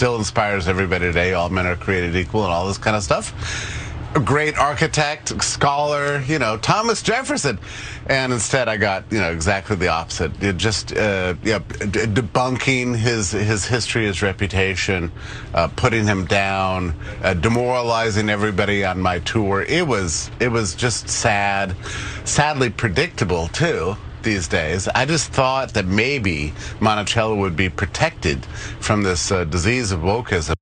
still inspires everybody today. All men are created equal and all this kind of stuff. A great architect, scholar, Thomas Jefferson. And instead I got, exactly the opposite. It just, debunking his history, his reputation, putting him down, demoralizing everybody on my tour. It was just sad, sadly predictable too. These days, I just thought that maybe Monticello would be protected from this disease of wokeism.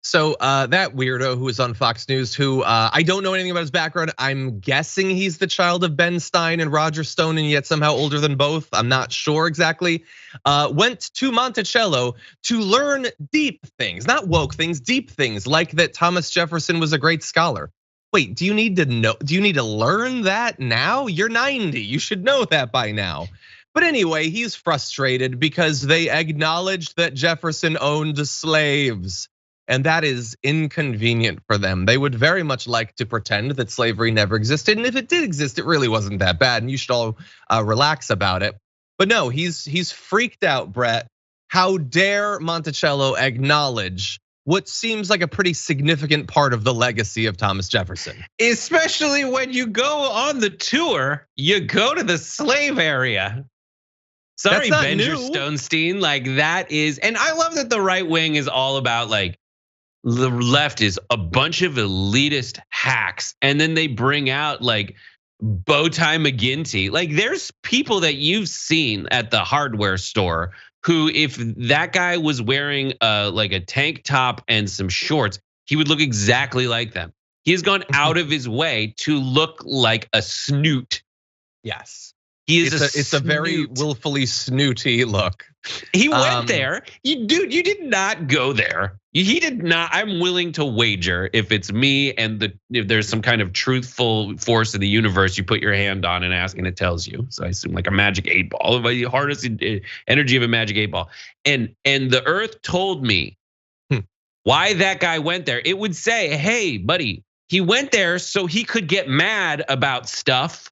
So that weirdo who was on Fox News, who I don't know anything about his background. I'm guessing he's the child of Ben Stein and Roger Stone, and yet somehow older than both. I'm not sure exactly. Went to Monticello to learn deep things, not woke things, deep things, like that Thomas Jefferson was a great scholar. Wait, do you need to know? Do you need to learn that now? You're 90. You should know that by now. But anyway, he's frustrated because they acknowledged that Jefferson owned slaves. And that is inconvenient for them. They would very much like to pretend that slavery never existed. And if it did exist, it really wasn't that bad. And you should all relax about it. But no, he's freaked out, Brett. How dare Monticello acknowledge what seems like a pretty significant part of the legacy of Thomas Jefferson? Especially when you go on the tour, you go to the slave area. Sorry, Benjamin Stonestein, like that is, and I love that the right wing is all about like, the left is a bunch of elitist hacks, and then they bring out like Bowtie McGinty. Like there's people that you've seen at the hardware store who, if that guy was wearing like a tank top and some shorts, he would look exactly like them. He has gone out of his way to look like a snoot. Yes. It's a very willfully snooty look. He went there. You did not go there. He did not. I'm willing to wager if it's me and if there's some kind of truthful force in the universe you put your hand on and ask and it tells you. So I assume like a magic 8-ball, the hardest energy of a magic 8-ball. And the earth told me why that guy went there. It would say, hey, buddy, he went there so he could get mad about stuff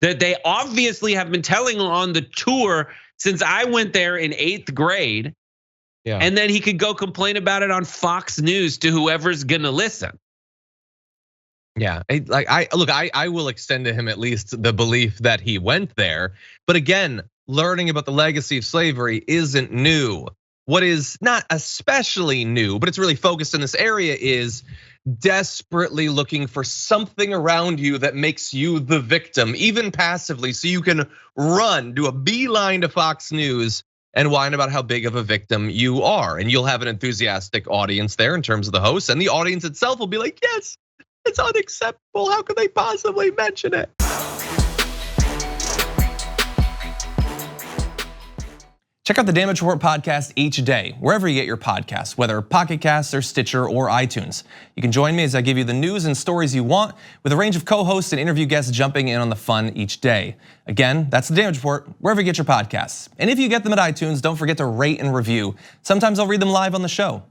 that they obviously have been telling on the tour since I went there in 8th grade. Yeah. And then he could go complain about it on Fox News to whoever's gonna listen. Yeah, I will extend to him at least the belief that he went there. But again, learning about the legacy of slavery isn't new. What is not especially new, but it's really focused in this area, is desperately looking for something around you that makes you the victim, even passively, so you can do a beeline to Fox News and whine about how big of a victim you are. And you'll have an enthusiastic audience there in terms of the host, and the audience itself will be like, yes, it's unacceptable. How could they possibly mention it? Check out the Damage Report podcast each day, wherever you get your podcasts, whether Pocket Casts or Stitcher or iTunes. You can join me as I give you the news and stories you want, with a range of co-hosts and interview guests jumping in on the fun each day. Again, that's the Damage Report, wherever you get your podcasts. And if you get them at iTunes, don't forget to rate and review. Sometimes I'll read them live on the show.